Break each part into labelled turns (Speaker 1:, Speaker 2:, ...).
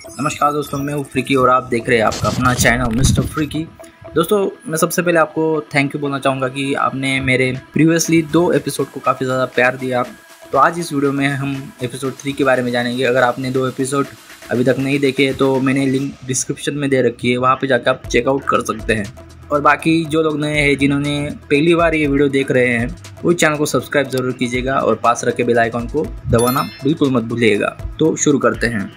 Speaker 1: नमस्कार दोस्तों, मैं हूँ फ्रीकी और आप देख रहे हैं आपका अपना चैनल मिस्टर फ्रीकी। दोस्तों, मैं सबसे पहले आपको थैंक यू बोलना चाहूँगा कि आपने मेरे प्रीवियसली 2 एपिसोड को काफ़ी ज़्यादा प्यार दिया। तो आज इस वीडियो में हम एपिसोड 3 के बारे में जानेंगे। अगर आपने 2 एपिसोड अभी तक नहीं देखे तो मैंने लिंक डिस्क्रिप्शन में दे रखी है, वहाँ पर जाकर आप चेकआउट कर सकते हैं। और बाकी जो लोग नए हैं, जिन्होंने पहली बार ये वीडियो देख रहे हैं, वो चैनल को सब्सक्राइब ज़रूर कीजिएगा और पास रखे बेल आइकन को दबाना बिल्कुल मत भूलिएगा। तो शुरू करते हैं।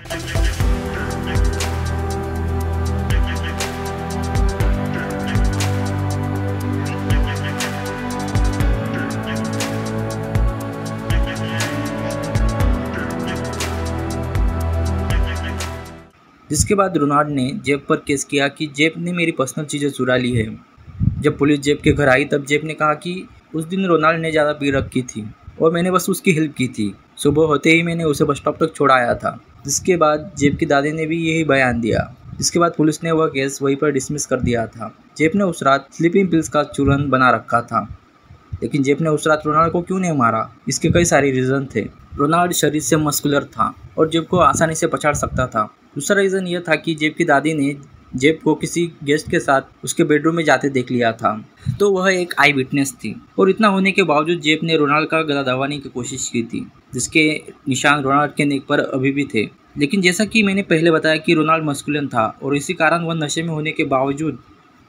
Speaker 1: जिसके बाद रोनाल्ड ने जेब पर केस किया कि जेब ने मेरी पर्सनल चीज़ें चुरा ली है। जब पुलिस जेब के घर आई तब जेब ने कहा कि उस दिन रोनाल्ड ने ज़्यादा पी रखी थी और मैंने बस उसकी हेल्प की थी। सुबह होते ही मैंने उसे बस स्टॉप तक छोड़ाया था। जिसके बाद जेब की दादी ने भी यही बयान दिया। जिसके बाद पुलिस ने वह केस वहीं पर डिसमिस कर दिया था। जेब ने उस रात स्लीपिंग पिल्स का चूरन बना रखा था। लेकिन जेब ने उस रात रोनाल्ड को क्यों नहीं मारा, इसके कई सारे रीज़न थे। रोनाल्ड शरीर से मस्कुलर था और जेब को आसानी से पछाड़ सकता था। दूसरा रीज़न यह था कि जेब की दादी ने जेब को किसी गेस्ट के साथ उसके बेडरूम में जाते देख लिया था, तो वह एक आई विटनेस थी। और इतना होने के बावजूद जेब ने रोनाल्ड का गला दबाने की कोशिश की थी, जिसके निशान रोनाल्ड के नेक पर अभी भी थे। लेकिन जैसा कि मैंने पहले बताया कि रोनाल्ड मस्कुलिन था और इसी कारण वह नशे में होने के बावजूद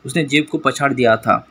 Speaker 1: उसने जेब को पछाड़ दिया था।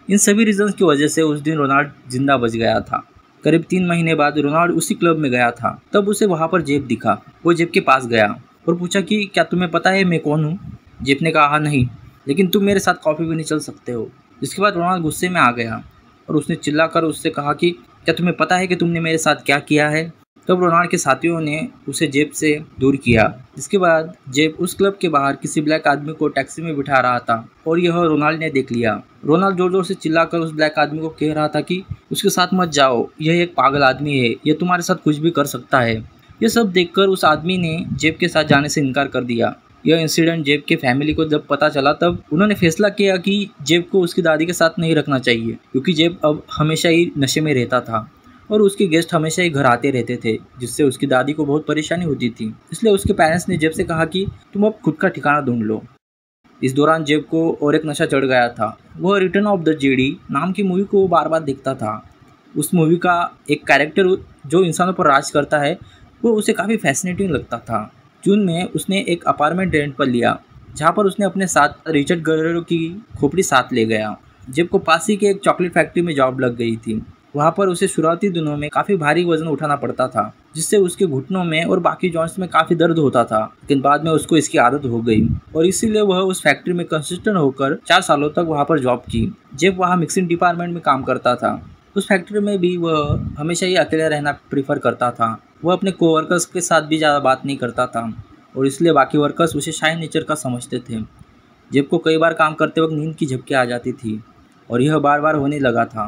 Speaker 1: इन सभी रीजंस की वजह से उस दिन रोनाल्ड जिंदा बच गया था। करीब 3 महीने बाद रोनाल्ड उसी क्लब में गया था। तब उसे वहाँ पर जेब दिखा। वो जेब के पास गया और पूछा कि क्या तुम्हें पता है मैं कौन हूँ? जेब ने कहा नहीं, लेकिन तुम मेरे साथ कॉफ़ी भी नहीं चल सकते हो। जिसके बाद रोनाल्ड गुस्से में आ गया और उसने चिल्लाकर उससे कहा कि क्या तुम्हें पता है कि तुमने मेरे साथ क्या किया है? तब रोनाल्ड के साथियों ने उसे जेब से दूर किया। इसके बाद जेब उस क्लब के बाहर किसी ब्लैक आदमी को टैक्सी में बिठा रहा था और यह रोनाल्ड ने देख लिया। रोनाल्ड जोर जोर से चिल्लाकर उस ब्लैक आदमी को कह रहा था कि उसके साथ मत जाओ, यह एक पागल आदमी है, यह तुम्हारे साथ कुछ भी कर सकता है। यह सब देखकर उस आदमी ने जेब के साथ जाने से इनकार कर दिया। यह इंसिडेंट जेब के फैमिली को जब पता चला तब उन्होंने फैसला किया कि जेब को उसकी दादी के साथ नहीं रखना चाहिए, क्योंकि जेब अब हमेशा ही नशे में रहता था और उसके गेस्ट हमेशा ही घर आते रहते थे, जिससे उसकी दादी को बहुत परेशानी होती थी। इसलिए उसके पेरेंट्स ने जेब से कहा कि तुम अब खुद का ठिकाना ढूंढ लो। इस दौरान जेब को और एक नशा चढ़ गया था। वह रिटर्न ऑफ द जेडी नाम की मूवी को बार बार देखता था। उस मूवी का एक कैरेक्टर जो इंसानों पर राज करता है, वो उसे काफ़ी फैसिनेटिंग लगता था। जून में उसने एक अपार्टमेंट रेंट पर लिया, जहाँ पर उसने अपने साथ रिचर्ड गरेरो की खोपड़ी साथ ले गया। जेब को पास ही के एक चॉकलेट फैक्ट्री में जॉब लग गई थी। वहाँ पर उसे शुरुआती दिनों में काफ़ी भारी वजन उठाना पड़ता था, जिससे उसके घुटनों में और बाकी जॉइंट्स में काफ़ी दर्द होता था। लेकिन बाद में उसको इसकी आदत हो गई और इसीलिए वह उस फैक्ट्री में कंसिस्टेंट होकर 4 सालों तक वहाँ पर जॉब की। जेब वहाँ मिक्सिंग डिपार्टमेंट में काम करता था। उस फैक्ट्री में भी वह हमेशा ही अकेले रहना प्रीफर करता था। वह अपने कोवर्कर्स के साथ भी ज़्यादा बात नहीं करता था और इसलिए बाकी वर्कर्स उसे शाय नेचर का समझते थे। जेब को कई बार काम करते वक्त नींद की झपकी आ जाती थी और यह बार बार होने लगा था।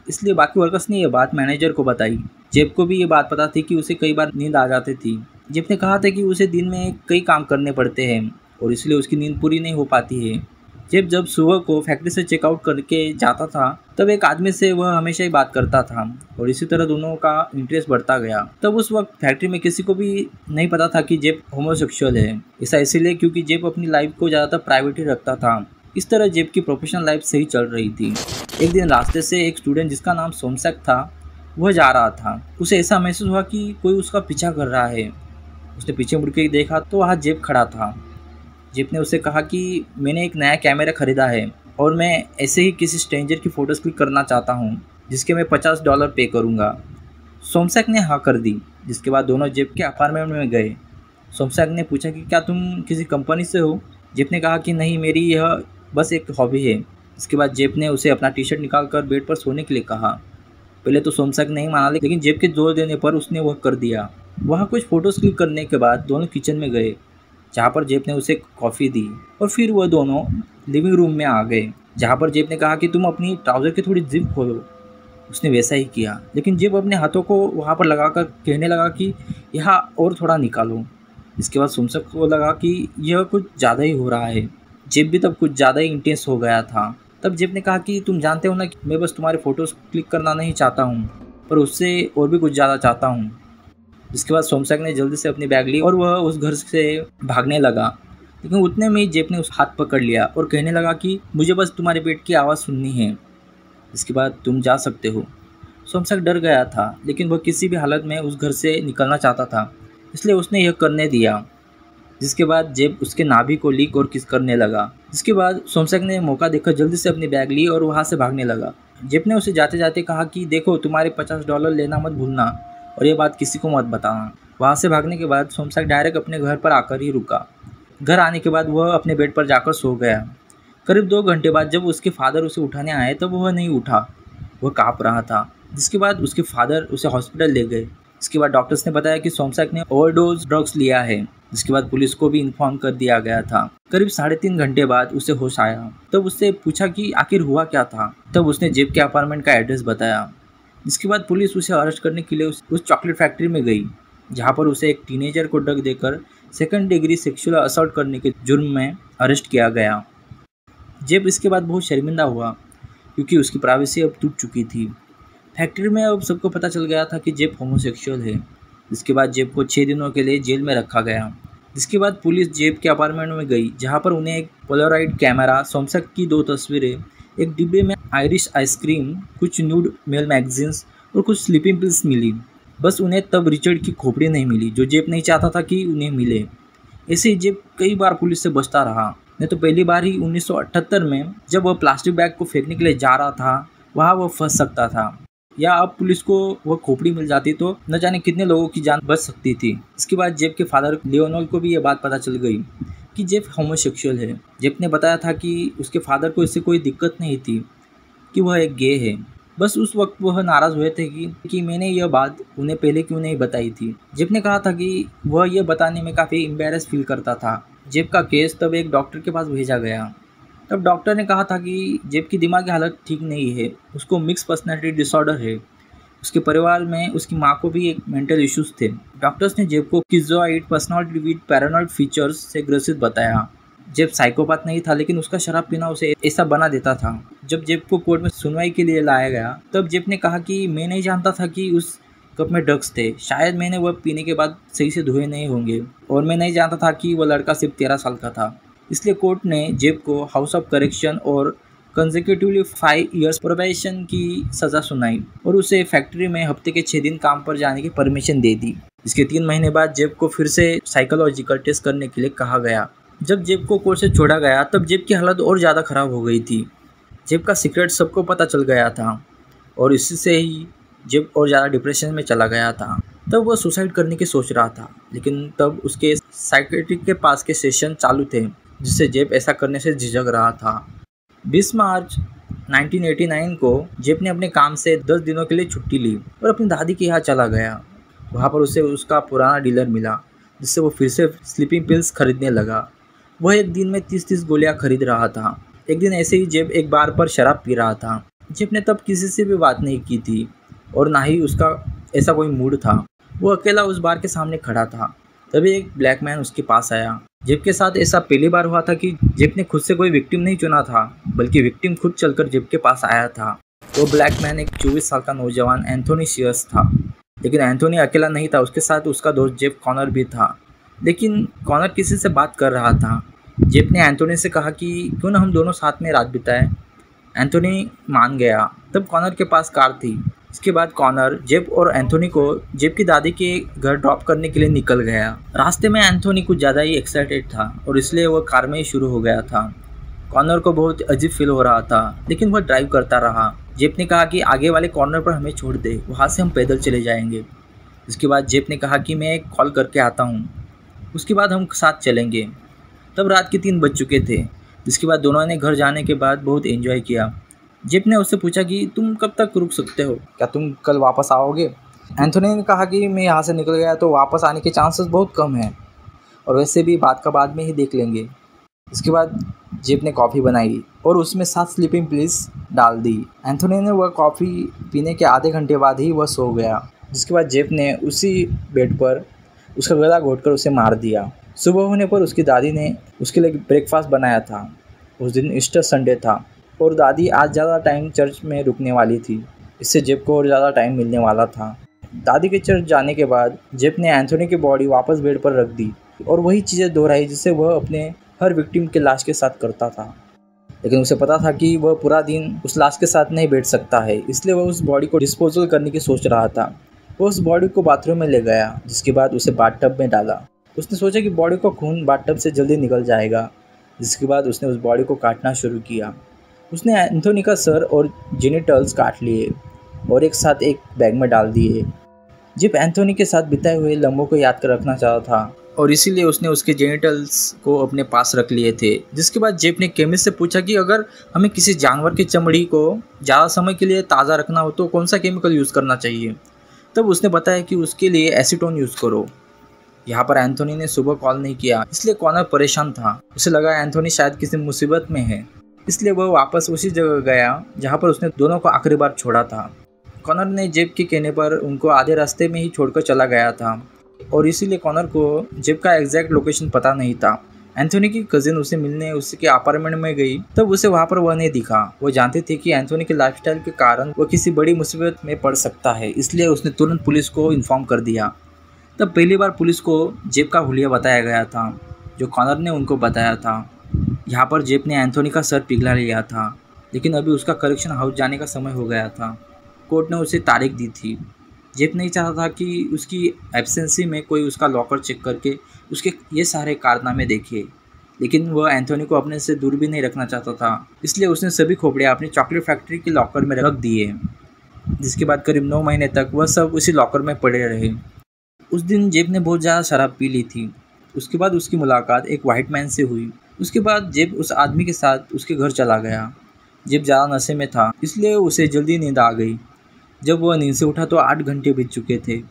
Speaker 1: इसलिए बाकी वर्कर्स ने यह बात मैनेजर को बताई। जेब को भी ये बात पता थी कि उसे कई बार नींद आ जाती थी। जेब ने कहा था कि उसे दिन में कई काम करने पड़ते हैं और इसलिए उसकी नींद पूरी नहीं हो पाती है। जेब जब सुबह को फैक्ट्री से चेकआउट करके जाता था तब एक आदमी से वह हमेशा ही बात करता था और इसी तरह दोनों का इंटरेस्ट बढ़ता गया। तब उस वक्त फैक्ट्री में किसी को भी नहीं पता था कि जेब होमोसेक्सुअल है। ऐसा इसीलिए क्योंकि जेब अपनी लाइफ को ज़्यादातर प्राइवेट ही रखता था। इस तरह जेब की प्रोफेशनल लाइफ सही चल रही थी। एक दिन रास्ते से एक स्टूडेंट जिसका नाम सोमसेक था, वह जा रहा था। उसे ऐसा महसूस हुआ कि कोई उसका पीछा कर रहा है। उसने पीछे मुड़ के देखा तो वहाँ जेब खड़ा था। जेब ने उससे कहा कि मैंने एक नया कैमरा खरीदा है और मैं ऐसे ही किसी स्ट्रेंजर की फ़ोटोज़ क्लिक करना चाहता हूँ, जिसके मैं $50 पे करूँगा। सोमसेक ने हाँ कर दी। जिसके बाद दोनों जेब के अपार्टमेंट में गए। सोमसेक ने पूछा कि क्या तुम किसी कंपनी से हो? जेब ने कहा कि नहीं, मेरी यह बस एक हॉबी है। इसके बाद जेब ने उसे अपना टी शर्ट निकाल कर बेड पर सोने के लिए कहा। पहले तो सोमसेक नहीं माना, लेकिन जेब के जोर देने पर उसने वह कर दिया। वहाँ कुछ फ़ोटोज़ क्लिक करने के बाद दोनों किचन में गए, जहाँ पर जेब ने उसे कॉफ़ी दी और फिर वह दोनों लिविंग रूम में आ गए, जहाँ पर जेब ने कहा कि तुम अपनी ट्राउज़र की थोड़ी जिप खोलो। उसने वैसा ही किया, लेकिन जेब अपने हाथों को वहाँ पर लगाकर कहने लगा कि यहाँ और थोड़ा निकालो। इसके बाद सोमसेक को लगा कि यह कुछ ज़्यादा ही हो रहा है। जेब भी तब कुछ ज़्यादा ही इंटेंस हो गया था। तब जेब ने कहा कि तुम जानते हो ना कि मैं बस तुम्हारे फ़ोटोज़ क्लिक करना नहीं चाहता हूँ, पर उससे और भी कुछ ज़्यादा चाहता हूँ। इसके बाद सोमशेख ने जल्दी से अपनी बैग ली और वह उस घर से भागने लगा, लेकिन उतने में ही जेप ने उस हाथ पकड़ लिया और कहने लगा कि मुझे बस तुम्हारे पेट की आवाज़ सुननी है, इसके बाद तुम जा सकते हो। सोमशेख डर गया था, लेकिन वह किसी भी हालत में उस घर से निकलना चाहता था, इसलिए उसने यह करने दिया। जिसके बाद जेब उसके नाभि को लीक और किस करने लगा। जिसके बाद सोमशेख ने मौका देखकर जल्दी से अपनी बैग ली और वहाँ से भागने लगा। जेब ने उसे जाते जाते कहा कि देखो, तुम्हारे $50 लेना मत भूलना और ये बात किसी को मत बताना। वहाँ से भागने के बाद सोमशेख डायरेक्ट अपने घर पर आकर ही रुका। घर आने के बाद वह अपने बेड पर जाकर सो गया। करीब 2 घंटे बाद जब उसके फादर उसे उठाने आए तब वह नहीं उठा, वह काँप रहा था। जिसके बाद उसके फादर उसे हॉस्पिटल ले गए। इसके बाद डॉक्टर्स ने बताया कि सोमशेख ने ओवरडोज ड्रग्स लिया है। जिसके बाद पुलिस को भी इन्फॉर्म कर दिया गया था। करीब 3.5 घंटे बाद उसे होश आया। तब उससे पूछा कि आखिर हुआ क्या था। तब उसने जेब के अपार्टमेंट का एड्रेस बताया। जिसके बाद पुलिस उसे अरेस्ट करने के लिए उस चॉकलेट फैक्ट्री में गई, जहाँ पर उसे एक टीनेजर को ड्रग देकर 2nd डिग्री सेक्सुअल असॉल्ट करने के जुर्म में अरेस्ट किया गया। जेब इसके बाद बहुत शर्मिंदा हुआ, क्योंकि उसकी प्राइवेसी अब टूट चुकी थी। फैक्ट्री में अब सबको पता चल गया था कि जेब होमोसेक्सुअल है। इसके बाद जेब को 6 दिनों के लिए जेल में रखा गया। जिसके बाद पुलिस जेब के अपार्टमेंट में गई, जहां पर उन्हें एक पोलराइड कैमरा, सोमशेख की 2 तस्वीरें, एक डिब्बे में आयरिश आइसक्रीम, कुछ न्यूड मेल मैगजीन्स और कुछ स्लीपिंग पिल्स मिली। बस उन्हें तब रिचर्ड की खोपड़ी नहीं मिली, जो जेब नहीं चाहता था कि उन्हें मिले। ऐसे ही जेब कई बार पुलिस से बचता रहा। नहीं तो पहली बार ही 1978 में जब वह प्लास्टिक बैग को फेंकने के लिए जा रहा था, वहाँ वह फंस सकता था, या अब पुलिस को वह खोपड़ी मिल जाती तो न जाने कितने लोगों की जान बच सकती थी। इसके बाद जेब के फादर लियोनोल को भी यह बात पता चल गई कि जेब होमोसेक्सुअल है। जेब ने बताया था कि उसके फादर को इससे कोई दिक्कत नहीं थी कि वह एक गे है। बस उस वक्त वह नाराज़ हुए थे कि मैंने यह बात उन्हें पहले क्यों नहीं बताई थी। जेब ने कहा था कि वह यह बताने में काफ़ी एम्बेरस फील करता था। जेब का केस तब एक डॉक्टर के पास भेजा गया। तब डॉक्टर ने कहा था कि जेब की दिमागी हालत ठीक नहीं है, उसको मिक्स पर्सनैलिटी डिसऑर्डर है। उसके परिवार में उसकी माँ को भी एक मेंटल इश्यूज थे। डॉक्टर्स ने जेब को schizoid personality with paranoid features से ग्रसित बताया। जेब साइकोपैथ नहीं था, लेकिन उसका शराब पीना उसे ऐसा बना देता था। जब जेब को कोर्ट में सुनवाई के लिए लाया गया, तब जेब ने कहा कि मैं नहीं जानता था कि उस कप में ड्रग्स थे। शायद मैंने वह पीने के बाद सही से धोए नहीं होंगे, और मैं नहीं जानता था कि वह लड़का सिर्फ 13 साल का था। इसलिए कोर्ट ने जेब को हाउस ऑफ करेक्शन और कंसेक्यूटिवली 5 इयर्स प्रोबेशन की सज़ा सुनाई और उसे फैक्ट्री में हफ्ते के 6 दिन काम पर जाने की परमिशन दे दी। इसके 3 महीने बाद जेब को फिर से साइकोलॉजिकल टेस्ट करने के लिए कहा गया। जब जेब को कोर्ट से छोड़ा गया, तब जेब की हालत और ज़्यादा ख़राब हो गई थी। जेब का सीक्रेट सबको पता चल गया था और इससे ही जेब और ज़्यादा डिप्रेशन में चला गया था। तब वह सुसाइड करने की सोच रहा था, लेकिन तब उसके साइकेट्रिक के पास के सेशन चालू थे, जिससे जेब ऐसा करने से झिझक रहा था। 20 मार्च 1989 को जेब ने अपने काम से 10 दिनों के लिए छुट्टी ली और अपनी दादी के यहाँ चला गया। वहाँ पर उसे उसका पुराना डीलर मिला, जिससे वो फिर से स्लीपिंग पिल्स खरीदने लगा। वह एक दिन में 30-30 गोलियाँ खरीद रहा था। एक दिन ऐसे ही जेब एक बार पर शराब पी रहा था। जेब ने तब किसी से भी बात नहीं की थी और ना ही उसका ऐसा कोई मूड था। वो अकेला उस बार के सामने खड़ा था। तभी एक ब्लैक मैन उसके पास आया। जेब के साथ ऐसा पहली बार हुआ था कि जेब ने खुद से कोई विक्टिम नहीं चुना था, बल्कि विक्टिम खुद चलकर जेब के पास आया था। वो ब्लैक मैन एक 24 साल का नौजवान एंथोनी शियर्स था। लेकिन एंथोनी अकेला नहीं था, उसके साथ उसका दोस्त जेब कॉनर भी था। लेकिन कॉनर किसी से बात कर रहा था। जेब ने एंथोनी से कहा कि क्यों ना हम दोनों साथ में रात बिताएं। एंथोनी मान गया। तब कॉनर के पास कार थी। इसके बाद कॉनर जेब और एंथोनी को जेब की दादी के घर ड्रॉप करने के लिए निकल गया। रास्ते में एंथोनी कुछ ज़्यादा ही एक्साइटेड था और इसलिए वह कार में ही शुरू हो गया था। कॉनर को बहुत अजीब फील हो रहा था, लेकिन वह ड्राइव करता रहा। जेब ने कहा कि आगे वाले कॉर्नर पर हमें छोड़ दे, वहाँ से हम पैदल चले जाएंगे। इसके बाद जेब ने कहा कि मैं एक कॉल करके आता हूँ, उसके बाद हम साथ चलेंगे। तब रात के 3 बज चुके थे। जिसके बाद दोनों ने घर जाने के बाद बहुत एंजॉय किया। जेब ने उससे पूछा कि तुम कब तक रुक सकते हो, क्या तुम कल वापस आओगे? एंथोनी ने कहा कि मैं यहाँ से निकल गया तो वापस आने के चांसेस बहुत कम हैं, और वैसे भी बात का बाद में ही देख लेंगे। इसके बाद जेब ने कॉफ़ी बनाई और उसमें 7 स्लीपिंग पिल्स डाल दी। एंथोनी ने वह कॉफ़ी पीने के आधे घंटे बाद ही वह सो गया। जिसके बाद जेब ने उसी बेड पर उसका गला घोंटकर उसे मार दिया। सुबह होने पर उसकी दादी ने उसके लिए ब्रेकफास्ट बनाया था। उस दिन ईस्टर संडे था और दादी आज ज़्यादा टाइम चर्च में रुकने वाली थी। इससे जेब को और ज़्यादा टाइम मिलने वाला था। दादी के चर्च जाने के बाद जेप ने एंथोनी की बॉडी वापस बेड पर रख दी और वही चीज़ें दोहराई जिसे वह अपने हर विक्टिम के लाश के साथ करता था। लेकिन उसे पता था कि वह पूरा दिन उस लाश के साथ नहीं बैठ सकता है, इसलिए वह उस बॉडी को डिस्पोजल करने की सोच रहा था। वो उस बॉडी को बाथरूम में ले गया, जिसके बाद उसे बाथटब में डाला। उसने सोचा कि बॉडी का खून बाथटब से जल्दी निकल जाएगा, जिसके बाद उसने उस बॉडी को काटना शुरू किया। उसने एंथोनी का सर और जेनिटल्स काट लिए और एक साथ एक बैग में डाल दिए। जेप एंथोनी के साथ बिताए हुए लम्हों को याद कर रखना चाहता था और इसीलिए उसने उसके जेनिटल्स को अपने पास रख लिए थे। जिसके बाद जेप ने केमिस्ट से पूछा कि अगर हमें किसी जानवर की चमड़ी को ज़्यादा समय के लिए ताज़ा रखना हो तो कौन सा केमिकल यूज़ करना चाहिए। तब उसने बताया कि उसके लिए एसीटोन यूज़ करो। यहाँ पर एंथोनी ने सुबह कॉल नहीं किया, इसलिए कॉनर परेशान था। उसे लगा एंथोनी शायद किसी मुसीबत में है, इसलिए वह वापस उसी जगह गया जहाँ पर उसने दोनों को आखिरी बार छोड़ा था। कॉनर ने जेब के कहने पर उनको आधे रास्ते में ही छोड़कर चला गया था और इसीलिए कॉनर को जेब का एग्जैक्ट लोकेशन पता नहीं था। एंथोनी की कजिन उसे मिलने उसके अपार्टमेंट में गई, तब उसे वहाँ पर वह नहीं दिखा। वो जानते थे कि एंथोनी के लाइफस्टाइल के कारण वो किसी बड़ी मुसीबत में पड़ सकता है, इसलिए उसने तुरंत पुलिस को इन्फॉर्म कर दिया। तब पहली बार पुलिस को जेब का हुलिया बताया गया था, जो कॉनर ने उनको बताया था। यहाँ पर जेब ने एंथोनी का सर पिघला लिया था, लेकिन अभी उसका करेक्शन हाउस जाने का समय हो गया था। कोर्ट ने उसे तारीख दी थी। जेब नहीं चाहता था कि उसकी एब्सेंसी में कोई उसका लॉकर चेक करके उसके ये सारे कारनामे देखे, लेकिन वह एंथोनी को अपने से दूर भी नहीं रखना चाहता था, इसलिए उसने सभी खोपड़ियाँ अपनी चॉकलेट फैक्ट्री के लॉकर में रख दिए। जिसके बाद करीब 9 महीने तक वह सब उसी लॉकर में पड़े रहे। उस दिन जेब ने बहुत ज़्यादा शराब पी ली थी। उसके बाद उसकी मुलाकात एक वाइट मैन से हुई। उसके बाद जेब उस आदमी के साथ उसके घर चला गया। जेब ज़्यादा नशे में था, इसलिए उसे जल्दी नींद आ गई। जब वह नींद से उठा तो 8 घंटे बीत चुके थे।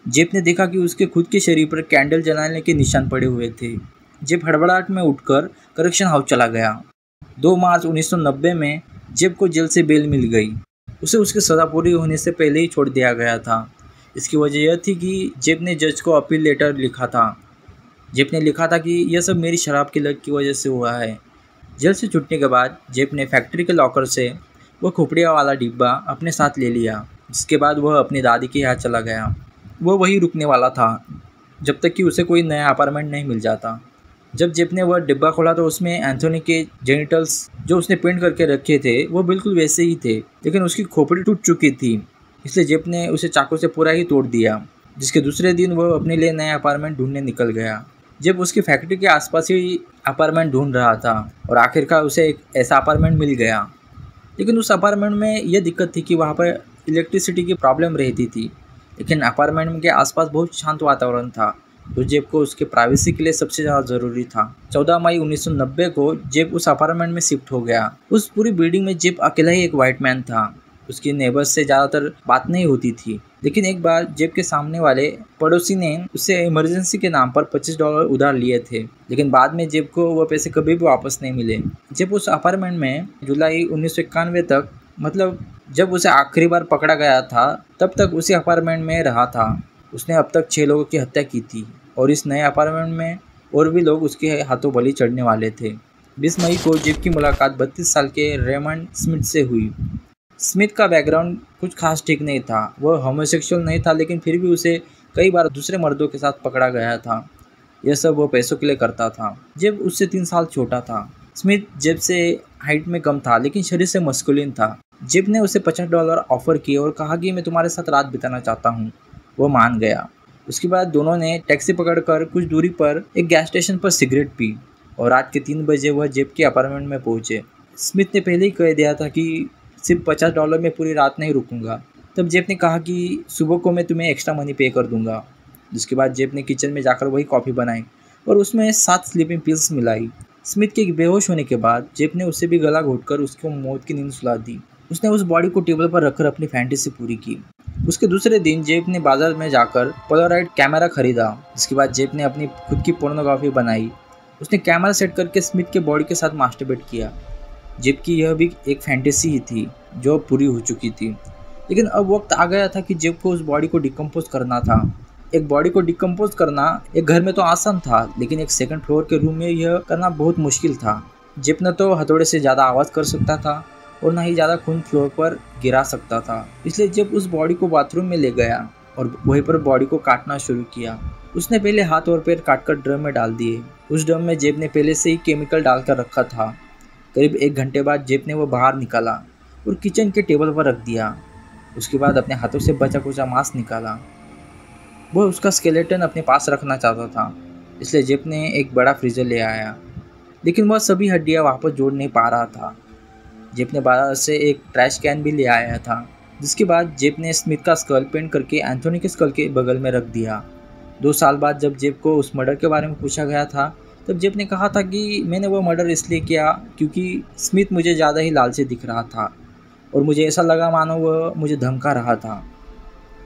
Speaker 1: जेब ने देखा कि उसके खुद के शरीर पर कैंडल जलाने के निशान पड़े हुए थे। जेब हड़बड़ाहट में उठकर करेक्शन हाउस चला गया। 2 मार्च 1990 में जेब को जेल से बेल मिल गई। उसे उसकी सज़ा पूरी होने से पहले ही छोड़ दिया गया था। इसकी वजह यह थी कि जेब ने जज को अपील लेटर लिखा था। जेब ने लिखा था कि यह सब मेरी शराब की लत की वजह से हुआ है। जेल से छुटने के बाद जेब ने फैक्ट्री के लॉकर से वह खोपड़िया वाला डिब्बा अपने साथ ले लिया। जिसके बाद वह अपनी दादी के यहाँ चला गया। वह वहीं रुकने वाला था जब तक कि उसे कोई नया अपार्टमेंट नहीं मिल जाता। जब जेब ने वह डिब्बा खोला तो उसमें एंथोनी के जेनिटल्स जो उसने पेंट करके रखे थे वो बिल्कुल वैसे ही थे, लेकिन उसकी खोपड़ी टूट चुकी थी, इसलिए जेब ने उसे चाकू से पूरा ही तोड़ दिया। जिसके दूसरे दिन वह अपने लिए नया अपार्टमेंट ढूंढने निकल गया। जेब उसकी फैक्ट्री के आसपास ही अपार्टमेंट ढूंढ रहा था और आखिरकार उसे एक ऐसा अपार्टमेंट मिल गया। लेकिन उस अपार्टमेंट में यह दिक्कत थी कि वहाँ पर इलेक्ट्रिसिटी की प्रॉब्लम रहती थी, लेकिन अपार्टमेंट के आसपास बहुत शांत वातावरण था, जो जेब को उसके प्राइवेसी के लिए सबसे ज़्यादा ज़रूरी था। 14 मई 1990 को जेब उस अपार्टमेंट में शिफ्ट हो गया। उस पूरी बिल्डिंग में जेब अकेला ही एक वाइट मैन था। उसकी नेबर्स से ज़्यादातर बात नहीं होती थी, लेकिन एक बार जेब के सामने वाले पड़ोसी ने उससे इमरजेंसी के नाम पर $25 उधार लिए थे, लेकिन बाद में जेब को वह पैसे कभी भी वापस नहीं मिले। जेब उस अपार्टमेंट में जुलाई 1991 तक, मतलब जब उसे आखिरी बार पकड़ा गया था, तब तक उसी अपार्टमेंट में रहा था। उसने अब तक 6 लोगों की हत्या की थी और इस नए अपार्टमेंट में और भी लोग उसके हाथों बलि चढ़ने वाले थे। 20 मई को जेब की मुलाकात 32 साल के रेमंड स्मिथ से हुई। स्मिथ का बैकग्राउंड कुछ खास ठीक नहीं था। वह होमोसेक्सुअल नहीं था, लेकिन फिर भी उसे कई बार दूसरे मर्दों के साथ पकड़ा गया था। यह सब वो पैसों के लिए करता था। जेब उससे 3 साल छोटा था। स्मिथ जेब से हाइट में कम था, लेकिन शरीर से मस्कुलिन था। जेब ने उसे $50 ऑफर किए और कहा कि मैं तुम्हारे साथ रात बिताना चाहता हूँ। वो मान गया। उसके बाद दोनों ने टैक्सी पकड़कर कुछ दूरी पर एक गैस स्टेशन पर सिगरेट पी और रात के 3 बजे वह जेब के अपार्टमेंट में पहुंचे। स्मिथ ने पहले ही कह दिया था कि सिर्फ $50 में पूरी रात नहीं रुकूंगा। तब जेब ने कहा कि सुबह को मैं तुम्हें एक्स्ट्रा मनी पे कर दूंगा। जिसके बाद जेब ने किचन में जाकर वही कॉफ़ी बनाई और उसमें 7 स्लीपिंग पिल्स मिलाई। स्मिथ के बेहोश होने के बाद जेब ने उससे भी गला घोटकर उसको मौत की नींद सुला दी। उसने उस बॉडी को टेबल पर रखकर अपनी फैंटेसी पूरी की। उसके दूसरे दिन जेब ने बाजार में जाकर पोलराइड कैमरा खरीदा। जिसके बाद जेब ने अपनी खुद की पोर्नोग्राफी बनाई। उसने कैमरा सेट करके स्मिथ के बॉडी के साथ मास्टरबेट किया। जेब की यह भी एक फैंटेसी ही थी जो पूरी हो चुकी थी, लेकिन अब वक्त आ गया था कि जेब को उस बॉडी को डिकम्पोज करना था। एक बॉडी को डिकम्पोज करना एक घर में तो आसान था, लेकिन एक सेकंड फ्लोर के रूम में यह करना बहुत मुश्किल था। जेब न तो हथौड़े से ज़्यादा आवाज़ कर सकता था और ना ही ज़्यादा खून फ्लोर पर गिरा सकता था, इसलिए जब उस बॉडी को बाथरूम में ले गया और वहीं पर बॉडी को काटना शुरू किया। उसने पहले हाथ और पैर काटकर ड्रम में डाल दिए। उस ड्रम में जेब ने पहले से ही केमिकल डालकर रखा था। करीब 1 घंटे बाद जेब ने वो बाहर निकाला और किचन के टेबल पर रख दिया। उसके बाद अपने हाथों से बचा कुचा मांस निकाला। वह उसका स्केलेटन अपने पास रखना चाहता था, इसलिए जेब ने एक बड़ा फ्रीजर ले आया, लेकिन वह सभी हड्डियाँ वापस जोड़ नहीं पा रहा था। जेब ने बाजार से एक ट्रैश कैन भी ले आया था, जिसके बाद जेब ने स्मिथ का स्कल पेंट करके एंथोनी के स्कल के बगल में रख दिया। 2 साल बाद जब जेब को उस मर्डर के बारे में पूछा गया था, तब जेब ने कहा था कि मैंने वो मर्डर इसलिए किया क्योंकि स्मिथ मुझे ज़्यादा ही लालची दिख रहा था और मुझे ऐसा लगा मानो वह मुझे धमका रहा था।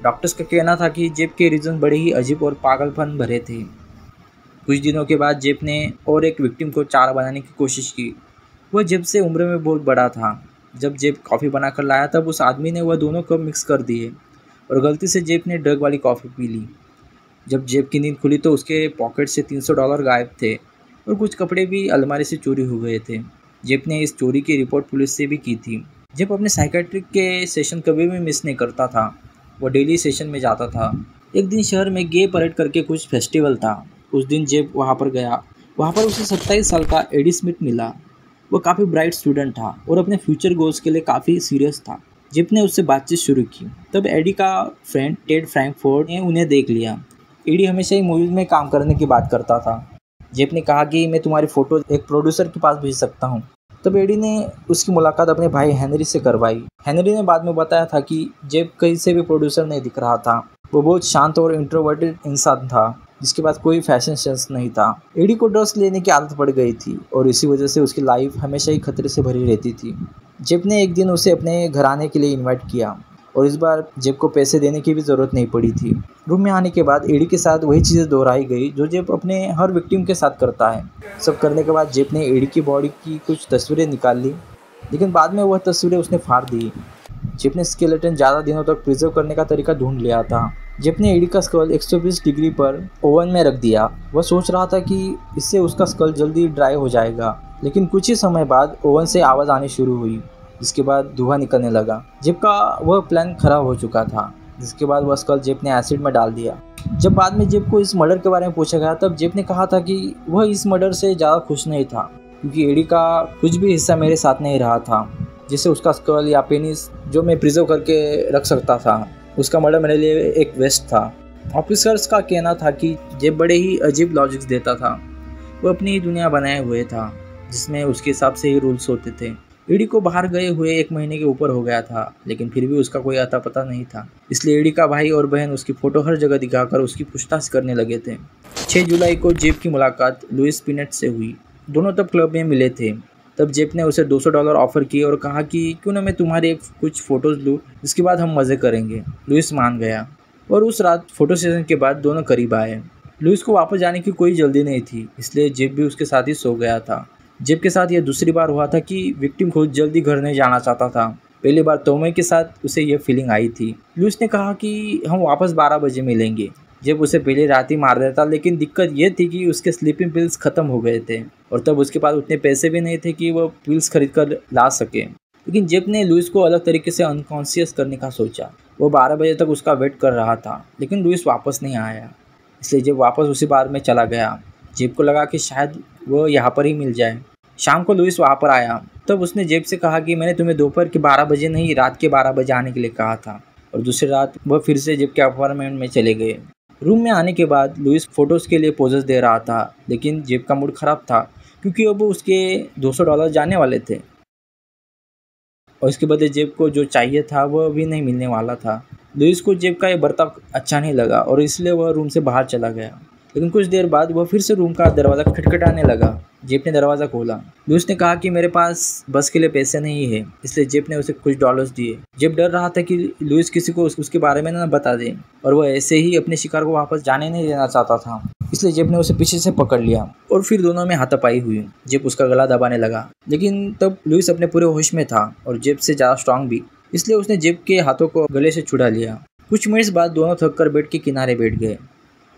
Speaker 1: डॉक्टर्स का कहना था कि जेब के रीज़न बड़े ही अजीब और पागलपन भरे थे। कुछ दिनों के बाद जेब ने और एक विक्टिम को चारा बनाने की कोशिश की। वह जेब से उम्र में बहुत बड़ा था। जब जेब कॉफ़ी बनाकर लाया तब उस आदमी ने वह दोनों कप मिक्स कर दिए और गलती से जेब ने ड्रग वाली कॉफ़ी पी ली। जब जेब की नींद खुली तो उसके पॉकेट से $300 गायब थे और कुछ कपड़े भी अलमारी से चोरी हो गए थे। जेब ने इस चोरी की रिपोर्ट पुलिस से भी की थी। जेब अपने साइकेट्रिक के सेशन कभी भी मिस नहीं करता था। वह डेली सेशन में जाता था। एक दिन शहर में गे परेड करके कुछ फेस्टिवल था। उस दिन जेब वहाँ पर गया। वहाँ पर उसे 27 साल का एडी स्मिथ मिला। वो काफ़ी ब्राइट स्टूडेंट था और अपने फ्यूचर गोल्स के लिए काफ़ी सीरियस था। जेब ने उससे बातचीत शुरू की। तब एडी का फ्रेंड टेड फ्रैंकफर्ट ने उन्हें देख लिया। एडी हमेशा ही मूवीज़ में काम करने की बात करता था। जेब ने कहा कि मैं तुम्हारी फ़ोटो एक प्रोड्यूसर के पास भेज सकता हूँ। तब एडी ने उसकी मुलाकात अपने भाई हेनरी से करवाई। हेनरी ने बाद में बताया था कि जेब कहीं से भी प्रोड्यूसर नहीं दिख रहा था। वो बहुत शांत और इंट्रोवर्टेड इंसान था, जिसके पास कोई फैशन सेंस नहीं था। एडी को ड्रग्स लेने की आदत पड़ गई थी और इसी वजह से उसकी लाइफ हमेशा ही खतरे से भरी रहती थी। जेब ने एक दिन उसे अपने घर आने के लिए इनवाइट किया और इस बार जेब को पैसे देने की भी ज़रूरत नहीं पड़ी थी। रूम में आने के बाद एडी के साथ वही चीज़ें दोहराई गई जो जेब अपने हर विक्टिम के साथ करता है। सब करने के बाद जेब ने एडी की बॉडी की कुछ तस्वीरें निकाल ली, लेकिन बाद में वह तस्वीरें उसने फाड़ दी। जेब ने स्केलेटन ज़्यादा दिनों तक प्रिजर्व करने का तरीका ढूंढ लिया था। जेब ने एडी का स्कल 120 डिग्री पर ओवन में रख दिया। वह सोच रहा था कि इससे उसका स्कल जल्दी ड्राई हो जाएगा, लेकिन कुछ ही समय बाद ओवन से आवाज़ आनी शुरू हुई, जिसके बाद धुआं निकलने लगा। जेब का वह प्लान खराब हो चुका था, जिसके बाद वह स्कल जेब ने एसिड में डाल दिया। जब बाद में जेब को इस मर्डर के बारे में पूछा गया तब जेब ने कहा था कि वह इस मर्डर से ज़्यादा खुश नहीं था, क्योंकि एडी का कुछ भी हिस्सा मेरे साथ नहीं रहा था, जैसे उसका स्कल या पेनिस जो मैं प्रिजर्व करके रख सकता था। उसका मर्डर मेरे लिए एक वेस्ट था। ऑफिसर्स का कहना था कि जेब बड़े ही अजीब लॉजिक्स देता था। वो अपनी ही दुनिया बनाए हुए था, जिसमें उसके हिसाब से ही रूल्स होते थे। एडी को बाहर गए हुए 1 महीने के ऊपर हो गया था, लेकिन फिर भी उसका कोई अता पता नहीं था। इसलिए एडी का भाई और बहन उसकी फ़ोटो हर जगह दिखाकर उसकी पूछताछ करने लगे थे। 6 जुलाई को जेब की मुलाकात लुइस पिनेट से हुई। दोनों तब क्लब में मिले थे। तब जेब ने उसे $200 ऑफर किए और कहा कि क्यों ना मैं तुम्हारी कुछ फ़ोटोज़ लूँ, इसके बाद हम मज़े करेंगे। लुइस मान गया और उस रात फ़ोटो सेशन के बाद दोनों करीब आए। लुइस को वापस जाने की कोई जल्दी नहीं थी, इसलिए जेब भी उसके साथ ही सो गया था। जेब के साथ यह दूसरी बार हुआ था कि विक्टिम खुद जल्दी घर नहीं जाना चाहता था। पहली बार तोमे के साथ उसे यह फीलिंग आई थी। लुइस ने कहा कि हम वापस 12 बजे मिलेंगे। जेब उसे पहले रात ही मार देता, लेकिन दिक्कत यह थी कि उसके स्लीपिंग पिल्स ख़त्म हो गए थे और तब उसके पास उतने पैसे भी नहीं थे कि वह पिल्स खरीद कर ला सके। लेकिन जेब ने लुइस को अलग तरीके से अनकॉन्शियस करने का सोचा। वो 12 बजे तक उसका वेट कर रहा था, लेकिन लुइस वापस नहीं आया, इसलिए जेब वापस उसी बार में चला गया। जेब को लगा कि शायद वह यहाँ पर ही मिल जाए। शाम को लुइस वहाँ पर आया। तब उसने जेब से कहा कि मैंने तुम्हें दोपहर के 12 बजे नहीं, रात के 12 बजे आने के लिए कहा था। और दूसरी रात वह फिर से जेब के अपार्टमेंट में चले गए। रूम में आने के बाद लुइस फोटोज़ के लिए पोजेस दे रहा था, लेकिन जेब का मूड ख़राब था क्योंकि अब उसके $200 जाने वाले थे और इसके बदले जेब को जो चाहिए था वह भी नहीं मिलने वाला था। लुइस को जेब का ये बर्ताव अच्छा नहीं लगा और इसलिए वह रूम से बाहर चला गया। लेकिन कुछ देर बाद वह फिर से रूम का दरवाज़ा खटखटाने लगा। जेब ने दरवाज़ा खोला। लुइस ने कहा कि मेरे पास बस के लिए पैसे नहीं है, इसलिए जेब ने उसे कुछ डॉलर्स दिए। जेब डर रहा था कि लुइस किसी को उसके बारे में न बता दे और वह ऐसे ही अपने शिकार को वापस जाने नहीं देना चाहता था, इसलिए जेब ने उसे पीछे से पकड़ लिया और फिर दोनों में हाथापाई हुई। जेब उसका गला दबाने लगा, लेकिन तब लुइस अपने पूरे होश में था और जेब से ज़्यादा स्ट्रांग भी, इसलिए उसने जेब के हाथों को गले से छुड़ा लिया। कुछ मिनट्स बाद दोनों थक कर बेड के किनारे बैठ गए।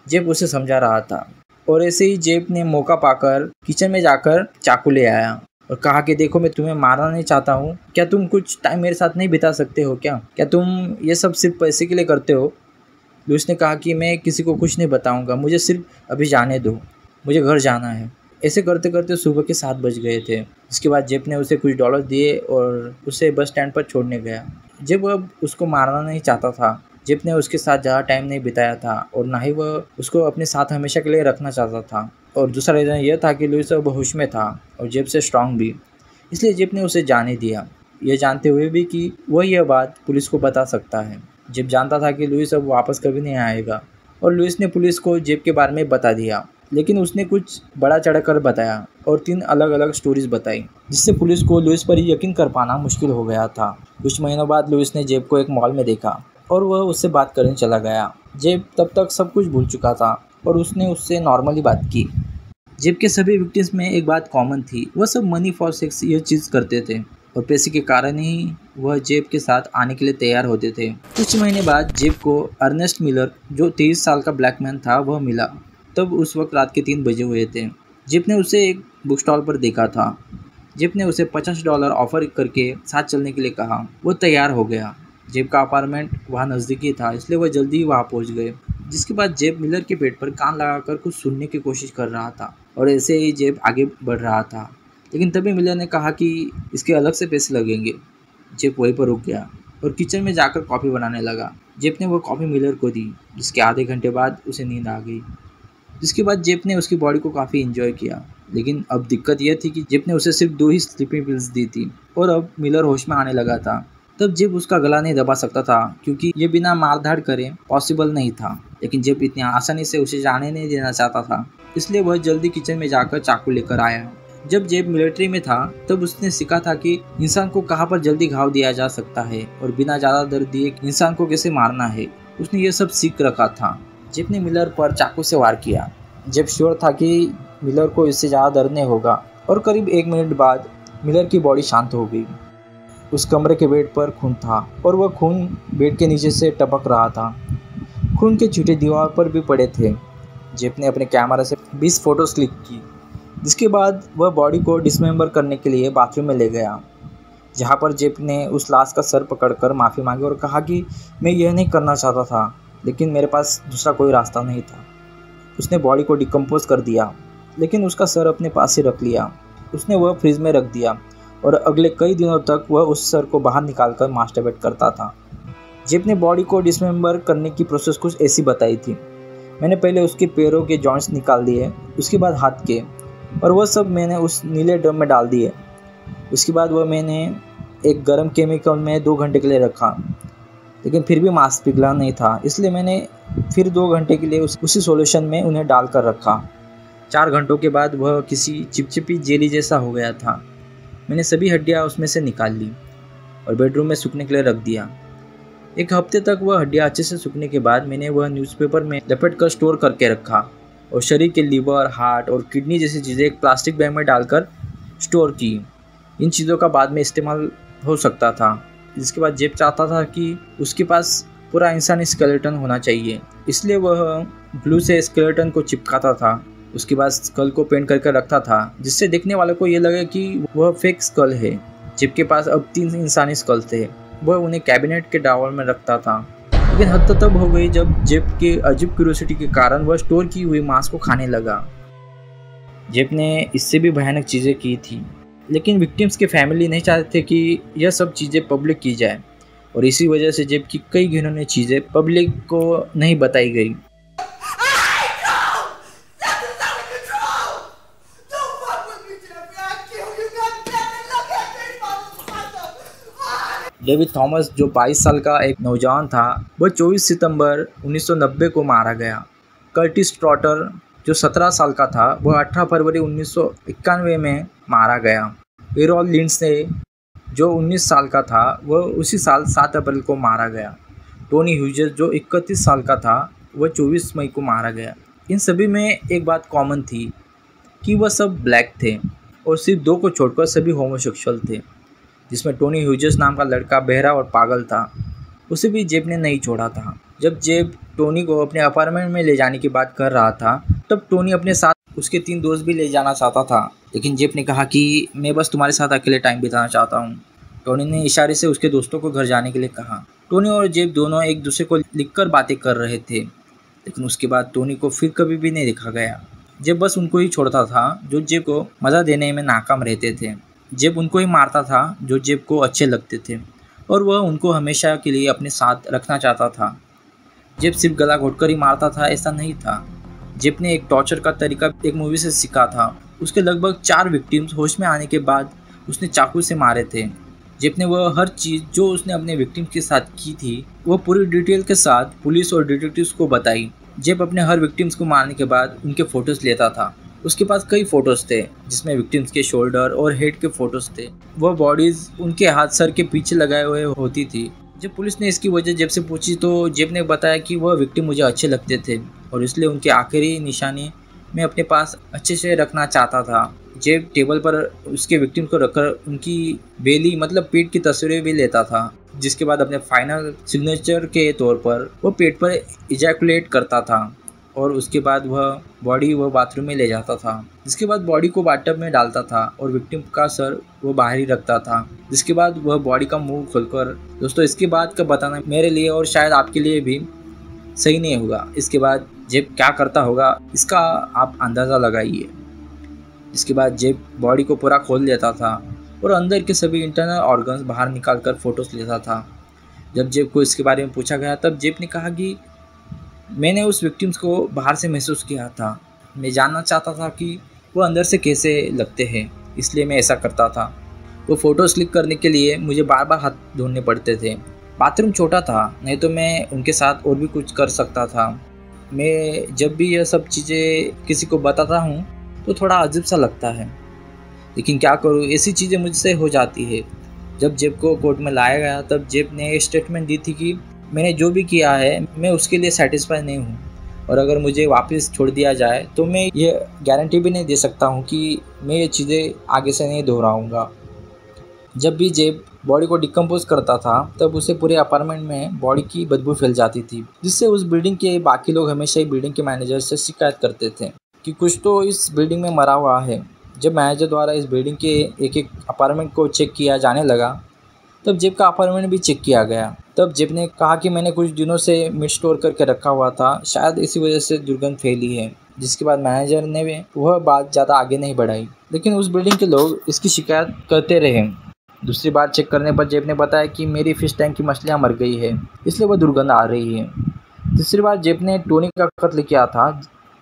Speaker 1: जेब उसे समझा रहा था और ऐसे ही जेब ने मौका पाकर किचन में जाकर चाकू ले आया और कहा कि देखो, मैं तुम्हें मारना नहीं चाहता हूँ, क्या तुम कुछ टाइम मेरे साथ नहीं बिता सकते हो? क्या तुम ये सब सिर्फ पैसे के लिए करते हो? लुइस ने कहा कि मैं किसी को कुछ नहीं बताऊंगा, मुझे सिर्फ अभी जाने दो, मुझे घर जाना है। ऐसे करते करते सुबह के 7 बज गए थे। इसके बाद जेब ने उसे कुछ डॉलर दिए और उसे बस स्टैंड पर छोड़ने गया। जेब अब उसको मारना नहीं चाहता था। जेब ने उसके साथ ज़्यादा टाइम नहीं बिताया था और ना ही वह उसको अपने साथ हमेशा के लिए रखना चाहता था। और दूसरा रीज़न यह था कि लुइस अब होश में था और जेब से स्ट्रांग भी, इसलिए जेब ने उसे जाने दिया, यह जानते हुए भी कि वह यह बात पुलिस को बता सकता है। जेब जानता था कि लुइस अब वापस कभी नहीं आएगा और लुइस ने पुलिस को जेब के बारे में बता दिया, लेकिन उसने कुछ बड़ा चढ़कर बताया और 3 अलग अलग स्टोरीज बताई, जिससे पुलिस को लुइस पर यकीन कर पाना मुश्किल हो गया था। कुछ महीनों बाद लुइस ने जेब को एक मॉल में देखा और वह उससे बात करने चला गया। जेब तब तक सब कुछ भूल चुका था और उसने उससे नॉर्मली बात की। जेब के सभी विक्टिम्स में एक बात कॉमन थी, वह सब मनी फॉर सेक्स ये चीज़ करते थे और पैसे के कारण ही वह जेब के साथ आने के लिए तैयार होते थे। कुछ महीने बाद जेब को अर्नेस्ट मिलर, जो 23 साल का ब्लैकमैन था, वह मिला। तब उस वक्त रात के 3 बजे हुए थे। जेब ने उसे एक बुक स्टॉल पर देखा था। जेब ने उसे $50 ऑफर करके साथ चलने के लिए कहा। वो तैयार हो गया। जेब का अपार्टमेंट वहाँ नज़दीकी था, इसलिए वह जल्दी ही वहाँ पहुँच गए। जिसके बाद जेब मिलर के पेट पर कान लगाकर कुछ सुनने की कोशिश कर रहा था और ऐसे ही जेब आगे बढ़ रहा था। लेकिन तभी मिलर ने कहा कि इसके अलग से पैसे लगेंगे। जेब वहीं पर रुक गया और किचन में जाकर कॉफ़ी बनाने लगा। जेब ने वो कॉफ़ी मिलर को दी, जिसके आधे घंटे बाद उसे नींद आ गई। जिसके बाद जेब ने उसकी बॉडी को काफ़ी इन्जॉय किया। लेकिन अब दिक्कत यह थी कि जेब ने उसे सिर्फ 2 ही स्लीपिंग पिल्स दी थी और अब मिलर होश में आने लगा था। तब जेब उसका गला नहीं दबा सकता था क्योंकि ये बिना मारधाड़ करे पॉसिबल नहीं था। लेकिन जेब इतनी आसानी से उसे जाने नहीं देना चाहता था, इसलिए वह जल्दी किचन में जाकर चाकू लेकर आया। जब जेब मिलिट्री में था तब उसने सीखा था कि इंसान को कहाँ पर जल्दी घाव दिया जा सकता है और बिना ज़्यादा दर्द दिए इंसान को कैसे मारना है। उसने ये सब सीख रखा था। जेब ने मिलर पर चाकू से वार किया। जेब श्योर था कि मिलर को इससे ज़्यादा दर्द नहीं होगा और करीब 1 मिनट बाद मिलर की बॉडी शांत हो गई। उस कमरे के बेड पर खून था और वह खून बेड के नीचे से टपक रहा था। खून के छींटे दीवार पर भी पड़े थे। जेब ने अपने कैमरा से 20 फोटोज क्लिक की, जिसके बाद वह बॉडी को डिसमेंबर करने के लिए बाथरूम में ले गया, जहां पर जेब ने उस लाश का सर पकड़कर माफ़ी मांगी और कहा कि मैं यह नहीं करना चाहता था, लेकिन मेरे पास दूसरा कोई रास्ता नहीं था। उसने बॉडी को डिकम्पोज कर दिया, लेकिन उसका सर अपने पास ही रख लिया। उसने वह फ्रिज में रख दिया और अगले कई दिनों तक वह उस सर को बाहर निकालकर मास्टरबेट करता था। जेब ने बॉडी को डिसमेंबर करने की प्रोसेस कुछ ऐसी बताई थी। मैंने पहले उसके पैरों के जॉइंट्स निकाल दिए, उसके बाद हाथ के, और वह सब मैंने उस नीले ड्रम में डाल दिए। उसके बाद वह मैंने एक गर्म केमिकल में 2 घंटे के लिए रखा, लेकिन फिर भी मांस पिघला नहीं था, इसलिए मैंने फिर 2 घंटे के लिए उसी सॉल्यूशन में उन्हें डालकर रखा। 4 घंटों के बाद वह किसी चिपचिपी जेली जैसा हो गया था। मैंने सभी हड्डियाँ उसमें से निकाल ली और बेडरूम में सूखने के लिए रख दिया। 1 हफ्ते तक वह हड्डियाँ अच्छे से सूखने के बाद मैंने वह न्यूज़पेपर में लपेट कर स्टोर करके रखा और शरीर के लीवर, हार्ट और किडनी जैसी चीज़ें एक प्लास्टिक बैग में डालकर स्टोर की। इन चीज़ों का बाद में इस्तेमाल हो सकता था। जिसके बाद जेब चाहता था कि उसके पास पूरा इंसानी स्केलेटन होना चाहिए, इसलिए वह ग्लू से स्केलेटन को चिपकाता था। उसके बाद स्कल को पेंट करके रखता था, जिससे देखने वाले को ये लगे कि वह फेक स्कल है। जेब के पास अब 3 इंसानी स्कल थे। वह उन्हें कैबिनेट के ड्रॉवर में रखता था। लेकिन हद तब हो गई जब जेब के अजीब क्यूरियोसिटी के कारण वह स्टोर की हुई मांस को खाने लगा। जेब ने इससे भी भयानक चीज़ें की थी, लेकिन विक्टिम्स के फैमिली नहीं चाहते थे कि यह सब चीज़ें पब्लिक की जाए और इसी वजह से जेब की कई घिनौनी चीज़ें पब्लिक को नहीं बताई गई। डेविड थॉमस, जो 22 साल का एक नौजवान था, वह 24 सितंबर 1990 को मारा गया। कर्टिस ट्रॉटर, जो 17 साल का था, वह 18 फरवरी 1991 में मारा गया। एरोल लिंडसे, जो 19 साल का था, वह उसी साल 7 अप्रैल को मारा गया। टोनी ह्यूजेस, जो 31 साल का था, वह 24 मई को मारा गया। इन सभी में एक बात कॉमन थी कि वह सब ब्लैक थे और सिर्फ 2 को छोड़कर सभी होमोसेक्सुअल थे, जिसमें टोनी ह्यूजेस नाम का लड़का बहरा और पागल था। उसे भी जेब ने नहीं छोड़ा था। जब जेब टोनी को अपने अपार्टमेंट में ले जाने की बात कर रहा था, तब टोनी अपने साथ उसके 3 दोस्त भी ले जाना चाहता था, लेकिन जेब ने कहा कि मैं बस तुम्हारे साथ अकेले टाइम बिताना चाहता हूँ। टोनी ने इशारे से उसके दोस्तों को घर जाने के लिए कहा। टोनी और जेब दोनों एक दूसरे को लिखकर बातें कर रहे थे, लेकिन उसके बाद टोनी को फिर कभी भी नहीं देखा गया। जेब बस उनको ही छोड़ता था जो जेब को मज़ा देने में नाकाम रहते थे। जेब उनको ही मारता था जो जेब को अच्छे लगते थे, और वह उनको हमेशा के लिए अपने साथ रखना चाहता था। जेब सिर्फ गला घोटकर ही मारता था ऐसा नहीं था। जेब ने एक टॉर्चर का तरीका एक मूवी से सीखा था। उसके लगभग 4 विक्टिम्स होश में आने के बाद उसने चाकू से मारे थे। जेब ने वह हर चीज़ जो उसने अपने विक्टिम के साथ की थी वो पूरी डिटेल के साथ पुलिस और डिटेक्टिव्स को बताई। जेब अपने हर विक्टिम्स को मारने के बाद उनके फ़ोटोज़ लेता था। उसके पास कई फ़ोटोज़ थे जिसमें विक्टिम्स के शोल्डर और हेड के फ़ोटोज़ थे। वह बॉडीज़ उनके हाथ सर के पीछे लगाए हुए होती थी। जब पुलिस ने इसकी वजह जेब से पूछी तो जेब ने बताया कि वह विक्टिम मुझे अच्छे लगते थे और इसलिए उनके आखिरी निशानी मैं अपने पास अच्छे से रखना चाहता था। जेब टेबल पर उसके विक्टिम को रखकर उनकी बेली मतलब पेट की तस्वीरें भी लेता था, जिसके बाद अपने फाइनल सिग्नेचर के तौर पर वो पेट पर इजैकुलेट करता था और उसके बाद वह बॉडी वह बाथरूम में ले जाता था। जिसके बाद बॉडी को बाथटब में डालता था और विक्टिम का सर वो बाहर ही रखता था। जिसके बाद वह बॉडी का मुंह खोलकर, दोस्तों इसके बाद का बताना मेरे लिए और शायद आपके लिए भी सही नहीं होगा। इसके बाद जेब क्या करता होगा इसका आप अंदाज़ा लगाइए। इसके बाद जेब बॉडी को पूरा खोल लेता था और अंदर के सभी इंटरनल ऑर्गन्स बाहर निकालकर फ़ोटोज़ लेता था। जब जेब को इसके बारे में पूछा गया तब जेब ने कहा कि मैंने उस विक्टिम्स को बाहर से महसूस किया था। मैं जानना चाहता था कि वो अंदर से कैसे लगते हैं, इसलिए मैं ऐसा करता था। वो फ़ोटोज़ क्लिक करने के लिए मुझे बार बार हाथ धोने पड़ते थे। बाथरूम छोटा था, नहीं तो मैं उनके साथ और भी कुछ कर सकता था। मैं जब भी यह सब चीज़ें किसी को बताता हूँ तो थोड़ा अजीब सा लगता है, लेकिन क्या करूँ, ऐसी चीज़ें मुझसे हो जाती है। जब जेब को कोर्ट में लाया गया तब जेब ने एक स्टेटमेंट दी थी कि मैंने जो भी किया है मैं उसके लिए सेटिस्फाई नहीं हूँ और अगर मुझे वापस छोड़ दिया जाए तो मैं ये गारंटी भी नहीं दे सकता हूँ कि मैं ये चीज़ें आगे से नहीं दोहराऊँगा। जब भी जेब बॉडी को डिकम्पोज करता था तब उसे पूरे अपार्टमेंट में बॉडी की बदबू फैल जाती थी, जिससे उस बिल्डिंग के बाकी लोग हमेशा ही बिल्डिंग के मैनेजर से शिकायत करते थे कि कुछ तो इस बिल्डिंग में मरा हुआ है। जब मैनेजर द्वारा इस बिल्डिंग के एक एक अपार्टमेंट को चेक किया जाने लगा तब जेब का अपार्टमेंट भी चेक किया गया। तब जेब ने कहा कि मैंने कुछ दिनों से मीट स्टोर करके रखा हुआ था, शायद इसी वजह से दुर्गंध फैली है। जिसके बाद मैनेजर ने भी वह बात ज़्यादा आगे नहीं बढ़ाई, लेकिन उस बिल्डिंग के लोग इसकी शिकायत करते रहे। दूसरी बार चेक करने पर जेब ने बताया कि मेरी फिश टैंक की मछलियाँ मर गई है, इसलिए वह दुर्गंध आ रही है। तीसरी बार जेब ने टोनी का कत्ल किया था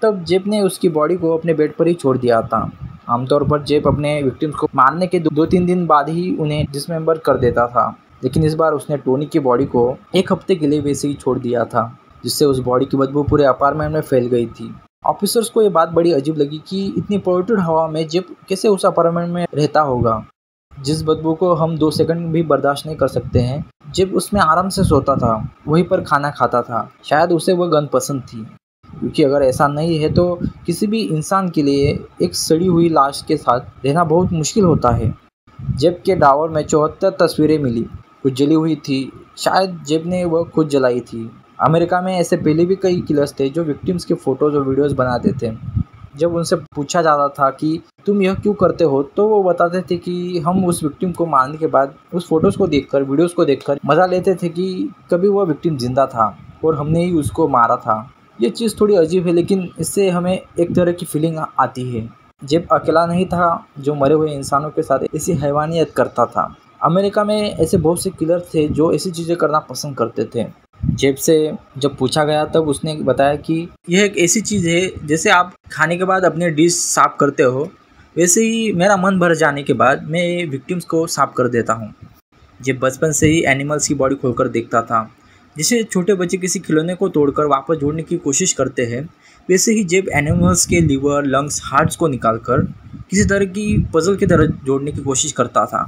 Speaker 1: तब जेब ने उसकी बॉडी को अपने बेड पर ही छोड़ दिया था। आमतौर पर जेब अपने विक्टिम्स को मारने के 2-3 दिन बाद ही उन्हें डिसमेंबर कर देता था, लेकिन इस बार उसने टोनी की बॉडी को 1 हफ्ते के लिए वैसे ही छोड़ दिया था, जिससे उस बॉडी की बदबू पूरे अपार्टमेंट में फैल गई थी। ऑफिसर्स को ये बात बड़ी अजीब लगी कि इतनी पोल्यूटेड हवा में जेब कैसे उस अपार्टमेंट में रहता होगा, जिस बदबू को हम 2 सेकंड भी बर्दाश्त नहीं कर सकते हैं। जेब उसमें आराम से सोता था, वहीं पर खाना खाता था। शायद उसे वह गंध पसंद थी, क्योंकि अगर ऐसा नहीं है तो किसी भी इंसान के लिए एक सड़ी हुई लाश के साथ रहना बहुत मुश्किल होता है। जेब के ड्रॉवर में 74 तस्वीरें मिली, कुछ जली हुई थी, शायद जेब ने वह खुद जलाई थी। अमेरिका में ऐसे पहले भी कई किलर्स थे जो विक्टिम्स के फ़ोटोज़ और वीडियोज़ बनाते थे। जब उनसे पूछा जाता था कि तुम यह क्यों करते हो तो वो बताते थे कि हम उस विक्टिम को मारने के बाद उस फ़ोटोज़ को देखकर, वीडियोज़ को देखकर मज़ा लेते थे कि कभी वह विक्टिम ज़िंदा था और हमने ही उसको मारा था। ये चीज़ थोड़ी अजीब है, लेकिन इससे हमें एक तरह की फीलिंग आती है। जेब अकेला नहीं था जो मरे हुए इंसानों के साथ ऐसी हैवानियत करता था। अमेरिका में ऐसे बहुत से किलर थे जो ऐसी चीज़ें करना पसंद करते थे। जेब से जब पूछा गया तब उसने बताया कि यह एक ऐसी चीज़ है जैसे आप खाने के बाद अपने डिश साफ़ करते हो, वैसे ही मेरा मन भर जाने के बाद मैं विक्टिम्स को साफ़ कर देता हूँ। जेब बचपन से ही एनिमल्स की बॉडी खोलकर देखता था। जैसे छोटे बच्चे किसी खिलौने को तोड़कर वापस जोड़ने की कोशिश करते हैं, वैसे ही जेब एनिमल्स के लिवर, लंग्स, हार्ट्स को निकालकर किसी तरह की पजल की तरह जोड़ने की कोशिश करता था।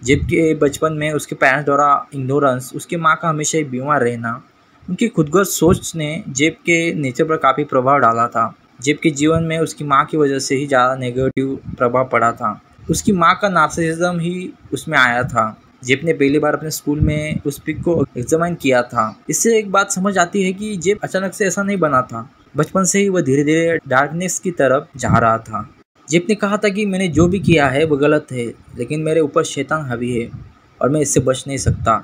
Speaker 1: जेब के बचपन में उसके पेरेंट्स द्वारा इग्नोरेंस, उसकी माँ का हमेशा ही बीमार रहना, उनकी खुदगर्ज सोच ने जेब के नेचर पर काफ़ी प्रभाव डाला था। जेब के जीवन में उसकी माँ की वजह से ही ज़्यादा नेगेटिव प्रभाव पड़ा था। उसकी माँ का नार्सिसिज्म ही उसमें आया था। जेब ने पहली बार अपने स्कूल में उस पिक को एग्जामिन किया था। इससे एक बात समझ आती है कि जेब अचानक से ऐसा नहीं बना था। बचपन से ही वह धीरे धीरे डार्कनेस की तरफ जा रहा था। जेब ने कहा था कि मैंने जो भी किया है वो गलत है, लेकिन मेरे ऊपर शैतान हावी है और मैं इससे बच नहीं सकता।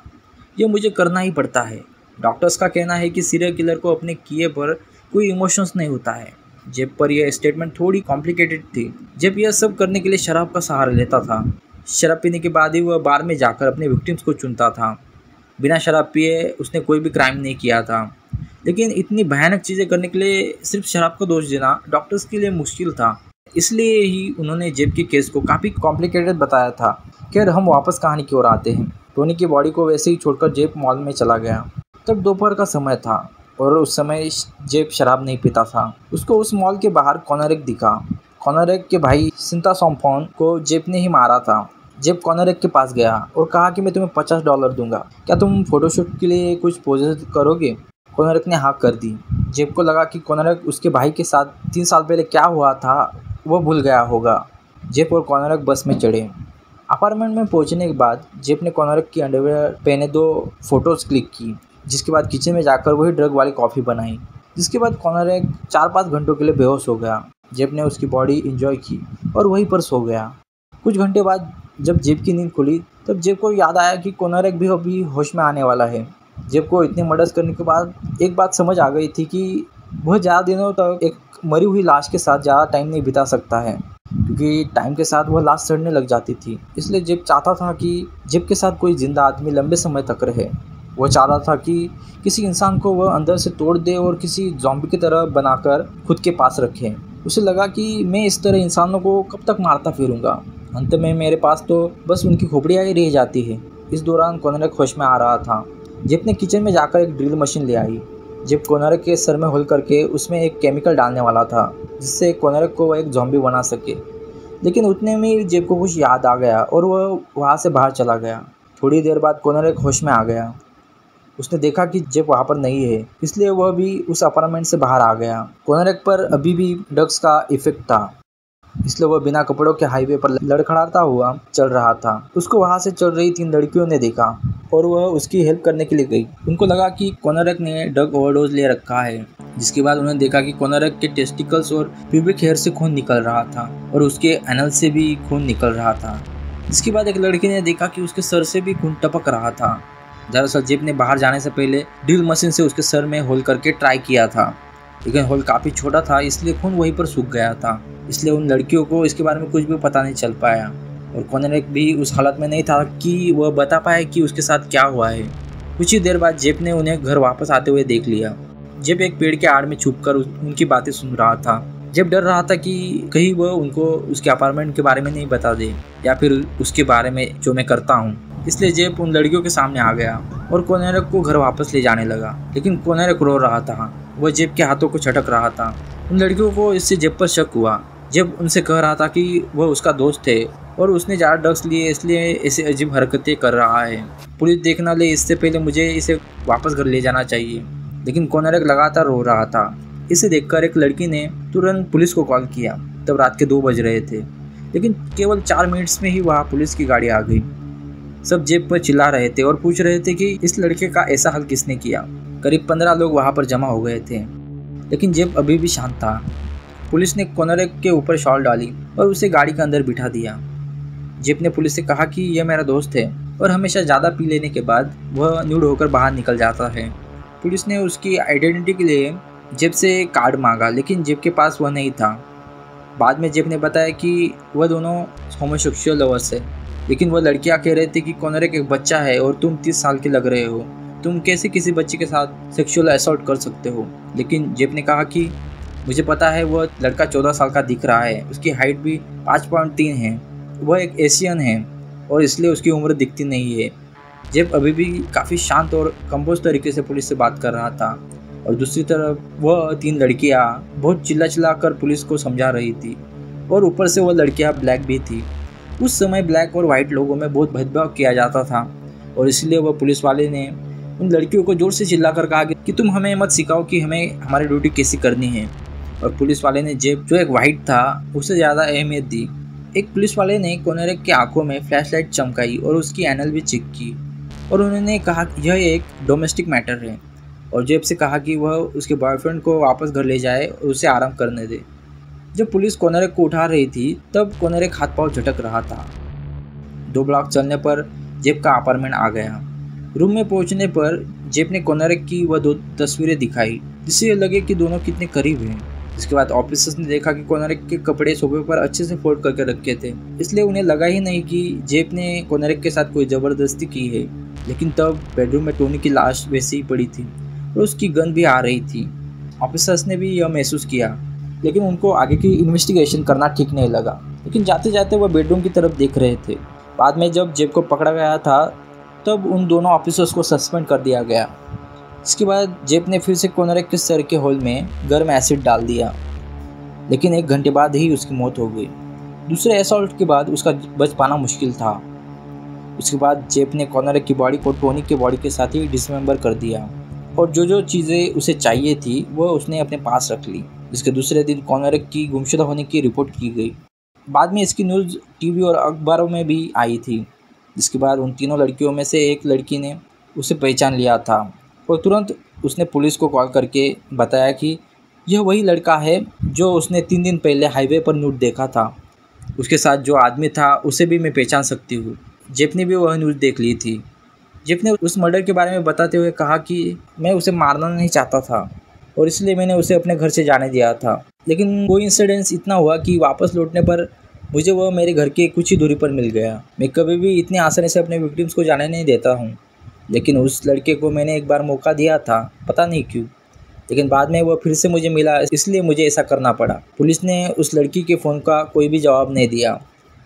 Speaker 1: ये मुझे करना ही पड़ता है। डॉक्टर्स का कहना है कि सीरियल किलर को अपने किए पर कोई इमोशंस नहीं होता है। जेब पर यह स्टेटमेंट थोड़ी कॉम्प्लिकेटेड थी। जेब यह सब करने के लिए शराब का सहारा लेता था। शराब पीने के बाद ही वह बार में जाकर अपने विक्टिम्स को चुनता था। बिना शराब पिए उसने कोई भी क्राइम नहीं किया था। लेकिन इतनी भयानक चीज़ें करने के लिए सिर्फ शराब को दोष देना डॉक्टर्स के लिए मुश्किल था। इसलिए ही उन्होंने जेब के केस को काफ़ी कॉम्प्लिकेटेड बताया था। खैर, हम वापस कहानी की ओर आते हैं। टोनी की बॉडी को वैसे ही छोड़कर जेब मॉल में चला गया। तब दोपहर का समय था और उस समय जेब शराब नहीं पीता था। उसको उस मॉल के बाहर कॉनरेक दिखा। कॉनरेक के भाई सिंता सॉम्फोन को जेब ने ही मारा था। जेब कॉनरेक के पास गया और कहा कि मैं तुम्हें $50 दूंगा, क्या तुम फोटोशूट के लिए कुछ पोजेस करोगे? कॉनरेक ने हाँ कर दी। जेब को लगा कि कॉनरेक उसके भाई के साथ 3 साल पहले क्या हुआ था वो भूल गया होगा। जेब और कॉनरेक बस में चढ़े। अपार्टमेंट में पहुंचने के बाद जेब ने कॉनरेक की अंडरवेयर पहने 2 फोटोज़ क्लिक की, जिसके बाद किचन में जाकर वही ड्रग वाली कॉफ़ी बनाई। जिसके बाद कॉनरेक 4-5 घंटों के लिए बेहोश हो गया। जेब ने उसकी बॉडी एंजॉय की और वहीं पर सो गया। कुछ घंटे बाद जब जेब की नींद खुली तब जेब को याद आया कि कॉनरेक भी अभी होश में आने वाला है। जेब को इतने मर्डर्स करने के बाद एक बात समझ आ गई थी कि वह ज़्यादा दिनों तक एक मरी हुई लाश के साथ ज़्यादा टाइम नहीं बिता सकता है, क्योंकि टाइम के साथ वह लाश सड़ने लग जाती थी। इसलिए जेब चाहता था कि जेब के साथ कोई जिंदा आदमी लंबे समय तक रहे। वह चाहता था कि किसी इंसान को वह अंदर से तोड़ दे और किसी ज़ॉम्बी की तरह बनाकर खुद के पास रखे। उसे लगा कि मैं इस तरह इंसानों को कब तक मारता फिरूंगा, अंत में मेरे पास तो बस उनकी खोपड़ियाँ ही रह जाती है। इस दौरान कॉनरेक होश में आ रहा था। जेब ने किचन में जाकर एक ड्रिल मशीन ले आई। जेब कॉनरेक के सर में होल करके उसमें एक केमिकल डालने वाला था, जिससे कॉनरेक को वह एक ज़ॉम्बी बना सके। लेकिन उतने में जेब को कुछ याद आ गया और वह वहाँ से बाहर चला गया। थोड़ी देर बाद कॉनरेक होश में आ गया। उसने देखा कि जेब वहाँ पर नहीं है, इसलिए वह भी उस अपार्टमेंट से बाहर आ गया। कॉनरेक पर अभी भी ड्रग्स का इफेक्ट था, इसलिए वह बिना कपड़ों के हाईवे पर लड़खड़ाता हुआ चल रहा था। उसको वहाँ से चल रही 3 लड़कियों ने देखा और वह उसकी हेल्प करने के लिए गई। उनको लगा कि कॉनरेक ने ड्रग ओवरडोज ले रखा है। जिसके बाद उन्होंने देखा कि कॉनरेक के टेस्टिकल्स और प्यूबिक हेयर से खून निकल रहा था और उसके एनल से भी खून निकल रहा था। इसके बाद एक लड़की ने देखा कि उसके सर से भी खून टपक रहा था। दरअसल जेब ने बाहर जाने से पहले ड्रिल मशीन से उसके सर में होल करके ट्राई किया था, लेकिन होल काफ़ी छोटा था, इसलिए खून वहीं पर सूख गया था। इसलिए उन लड़कियों को इसके बारे में कुछ भी पता नहीं चल पाया और कॉनरेक भी उस हालत में नहीं था कि वह बता पाए कि उसके साथ क्या हुआ है। कुछ ही देर बाद जेब ने उन्हें घर वापस आते हुए देख लिया। जेब एक पेड़ के आड़ में छुपकर उनकी बातें सुन रहा था। जेब डर रहा था कि कहीं वह उनको उसके अपार्टमेंट के बारे में नहीं बता दे या फिर उसके बारे में जो मैं करता हूँ। इसलिए जेब उन लड़कियों के सामने आ गया और कॉनरेक को घर वापस ले जाने लगा। लेकिन कॉनरेक रो रहा था, वह जेब के हाथों को झटक रहा था। उन लड़कियों को इससे जेब पर शक हुआ। जेब उनसे कह रहा था कि वह उसका दोस्त है और उसने ज़्यादा ड्रग्स लिए इसलिए ऐसे अजीब हरकतें कर रहा है। पुलिस देख ना ले इससे पहले मुझे इसे वापस घर ले जाना चाहिए। लेकिन कॉनरेक लगातार रो रहा था। इसे देखकर एक लड़की ने तुरंत पुलिस को कॉल किया। तब रात के 2 बज रहे थे, लेकिन केवल 4 मिनट्स में ही वहाँ पुलिस की गाड़ी आ गई। सब जेब पर चिल्ला रहे थे और पूछ रहे थे कि इस लड़के का ऐसा हाल किसने किया। करीब 15 लोग वहाँ पर जमा हो गए थे, लेकिन जेब अभी भी शांत था। पुलिस ने कॉनरेक के ऊपर शॉल डाली और उसे गाड़ी के अंदर बिठा दिया। जेब ने पुलिस से कहा कि यह मेरा दोस्त है और हमेशा ज़्यादा पी लेने के बाद वह न्यूड होकर बाहर निकल जाता है। पुलिस ने उसकी आइडेंटिटी के लिए जेब से कार्ड मांगा, लेकिन जेब के पास वह नहीं था। बाद में जेब ने बताया कि वह दोनों होमोसेक्सुअल लवर्स है, लेकिन वह लड़कियां कह रहे थे कि कॉनरेक एक बच्चा है और तुम 30 साल के लग रहे हो, तुम कैसे किसी बच्चे के साथ सेक्सुअल असॉल्ट कर सकते हो। लेकिन जेब ने कहा कि मुझे पता है वह लड़का 14 साल का दिख रहा है, उसकी हाइट भी 5.3 है, वह एक एशियन है और इसलिए उसकी उम्र दिखती नहीं है। जेब अभी भी काफ़ी शांत और कंपोज तरीके से पुलिस से बात कर रहा था और दूसरी तरफ वह 3 लड़कियां बहुत चिल्ला कर पुलिस को समझा रही थी और ऊपर से वह लड़कियां ब्लैक भी थी। उस समय ब्लैक और वाइट लोगों में बहुत भेदभाव किया जाता था और इसलिए वह पुलिस वाले ने उन लड़कियों को जोर से चिल्लाकर कहा कि तुम हमें मत सिखाओ कि हमें हमारी ड्यूटी कैसी करनी है। और पुलिस वाले ने जेब जो एक वाइट था उसे ज़्यादा अहमियत दी। एक पुलिस वाले ने कॉनरेक की आंखों में फ्लैशलाइट चमकाई और उसकी एनल भी चेक की और उन्होंने कहा कि यह एक डोमेस्टिक मैटर है और जेब से कहा कि वह उसके बॉयफ्रेंड को वापस घर ले जाए और उसे आराम करने दे। जब पुलिस कॉनरेक को उठा रही थी तब कॉनरेक हाथ पांव झटक रहा था। 2 ब्लॉक चलने पर जेब का अपार्टमेंट आ गया। रूम में पहुंचने पर जेब ने कोनारेक की वह 2 तस्वीरें दिखाई, जिससे ये लगे कि दोनों कितने करीब हैं। इसके बाद ऑफिसर्स ने देखा कि कोनारेक के कपड़े सोफे पर अच्छे से फोल्ड करके रखे थे, इसलिए उन्हें लगा ही नहीं कि जेब ने कोनारेक के साथ कोई ज़बरदस्ती की है। लेकिन तब बेडरूम में टोनी की लाश वैसे ही पड़ी थी और उसकी गंध भी आ रही थी। ऑफिसर्स ने भी यह महसूस किया, लेकिन उनको आगे की इन्वेस्टिगेशन करना ठीक नहीं लगा। लेकिन जाते जाते वह बेडरूम की तरफ देख रहे थे। बाद में जब जेब को पकड़ा गया था तब उन दोनों ऑफिसर्स को सस्पेंड कर दिया गया। इसके बाद जेब ने फिर से कोनारेक के सर के होल में गर्म एसिड डाल दिया, लेकिन 1 घंटे बाद ही उसकी मौत हो गई। दूसरे असॉल्ट के बाद उसका बच पाना मुश्किल था। उसके बाद जेब ने कोनारेक की बॉडी को टोनी के बॉडी के साथ ही डिसमेंबर कर दिया और जो चीज़ें उसे चाहिए थी वह उसने अपने पास रख ली। जिसके दूसरे दिन कोनारेक की गुमशुदा होने की रिपोर्ट की गई। बाद में इसकी न्यूज़ टीवी और अखबारों में भी आई थी। जिसके बाद उन तीनों लड़कियों में से एक लड़की ने उसे पहचान लिया था और तुरंत उसने पुलिस को कॉल करके बताया कि यह वही लड़का है जो उसने 3 दिन पहले हाईवे पर न्यूज़ देखा था। उसके साथ जो आदमी था उसे भी मैं पहचान सकती हूँ। जेब ने भी वह न्यूज़ देख ली थी। जेब ने उस मर्डर के बारे में बताते हुए कहा कि मैं उसे मारना नहीं चाहता था और इसलिए मैंने उसे अपने घर से जाने दिया था। लेकिन वो इंसिडेंस इतना हुआ कि वापस लौटने पर मुझे वह मेरे घर के कुछ ही दूरी पर मिल गया। मैं कभी भी इतनी आसानी से अपने विक्टिम्स को जाने नहीं देता हूँ, लेकिन उस लड़के को मैंने एक बार मौका दिया था, पता नहीं क्यों, लेकिन बाद में वो फिर से मुझे मिला, इसलिए मुझे ऐसा करना पड़ा। पुलिस ने उस लड़की के फ़ोन का कोई भी जवाब नहीं दिया।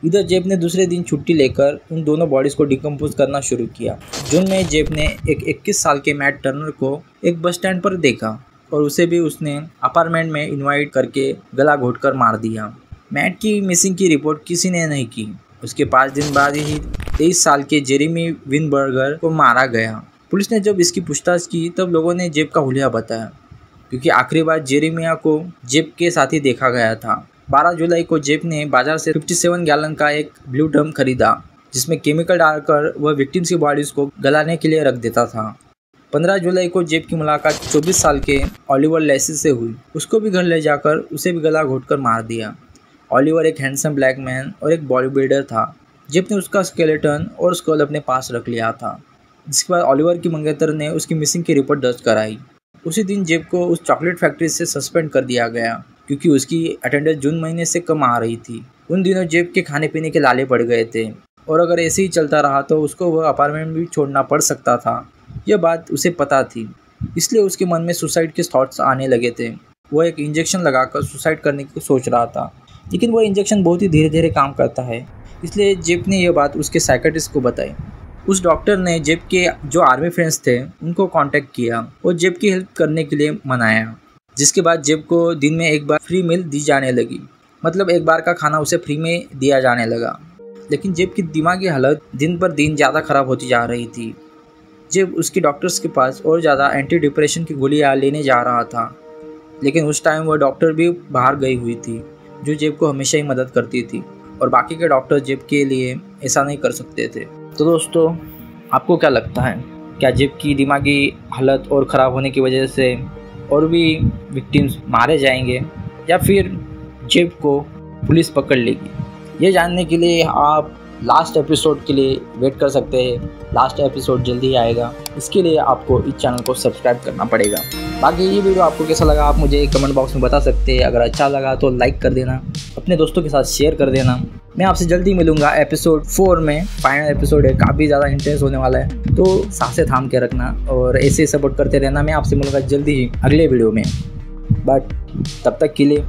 Speaker 1: इधर जेब ने दूसरे दिन छुट्टी लेकर उन दोनों बॉडीज़ को डिकम्पोज करना शुरू किया। जून में जेब ने एक 21 साल के मैट टर्नर को एक बस स्टैंड पर देखा और उसे भी उसने अपार्टमेंट में इनवाइट करके गला घोंटकर मार दिया। मैट की मिसिंग की रिपोर्ट किसी ने नहीं की। उसके 5 दिन बाद ही 23 साल के जेरेमी विनबर्गर को मारा गया। पुलिस ने जब इसकी पूछताछ की तब लोगों ने जेब का हुलिया बताया, क्योंकि आखिरी बार जेरेमिया को जेब के साथ ही देखा गया था। 12 जुलाई को जेब ने बाजार से 57 गैलन का एक ब्लू ड्रम खरीदा, जिसमें केमिकल डालकर वह विक्टिम्स की बॉडीज़ को गलाने के लिए रख देता था। 15 जुलाई को जेब की मुलाकात 24 साल के ओलिवर लेसी से हुई। उसको भी घर ले जाकर उसे भी गला घोंटकर मार दिया। ओलिवर एक हैंडसम ब्लैक मैन और एक बॉडी बिल्डर था। जेब ने उसका स्केलेटन और स्कल अपने पास रख लिया था। जिसके बाद ओलिवर की मंगेतर ने उसकी मिसिंग की रिपोर्ट दर्ज कराई। उसी दिन जेब को उस चॉकलेट फैक्ट्री से सस्पेंड कर दिया गया, क्योंकि उसकी अटेंडेंस जून महीने से कम आ रही थी। उन दिनों जेब के खाने पीने के लाले पड़ गए थे और अगर ऐसे ही चलता रहा तो उसको वह अपार्टमेंट भी छोड़ना पड़ सकता था। यह बात उसे पता थी, इसलिए उसके मन में सुसाइड के थॉट्स आने लगे थे। वह एक इंजेक्शन लगाकर सुसाइड करने की सोच रहा था, लेकिन वह इंजेक्शन बहुत ही धीरे धीरे काम करता है, इसलिए जेब ने यह बात उसके साइकियाट्रिस्ट को बताई। उस डॉक्टर ने जेब के जो आर्मी फ्रेंड्स थे उनको कांटेक्ट किया और जेब की हेल्प करने के लिए मनाया। जिसके बाद जेब को दिन में एक बार फ्री मील दी जाने लगी, मतलब एक बार का खाना उसे फ्री में दिया जाने लगा। लेकिन जेब की दिमागी हालत दिन पर दिन ज़्यादा ख़राब होती जा रही थी। जेब उसके डॉक्टर्स के पास और ज़्यादा एंटी डिप्रेशन की गोलियाँ लेने जा रहा था, लेकिन उस टाइम वह डॉक्टर भी बाहर गई हुई थी, जो जेब को हमेशा ही मदद करती थी और बाकी के डॉक्टर जेब के लिए ऐसा नहीं कर सकते थे। तो दोस्तों, आपको क्या लगता है, क्या जेब की दिमागी हालत और ख़राब होने की वजह से और भी विक्टिम्स मारे जाएंगे या फिर जेब को पुलिस पकड़ लेगी? ये जानने के लिए आप लास्ट एपिसोड के लिए वेट कर सकते हैं। लास्ट एपिसोड जल्दी ही आएगा, इसके लिए आपको इस चैनल को सब्सक्राइब करना पड़ेगा। बाकी ये वीडियो आपको कैसा लगा आप मुझे कमेंट बॉक्स में बता सकते हैं। अगर अच्छा लगा तो लाइक कर देना, अपने दोस्तों के साथ शेयर कर देना। मैं आपसे जल्दी मिलूंगा एपिसोड 4 में। फाइनल एपिसोड है, काफ़ी ज़्यादा इंटेंस होने वाला है, तो सांसें थाम के रखना और ऐसे सपोर्ट करते रहना। मैं आपसे मिलूंगा जल्दी ही अगले वीडियो में, बट तब तक के लिए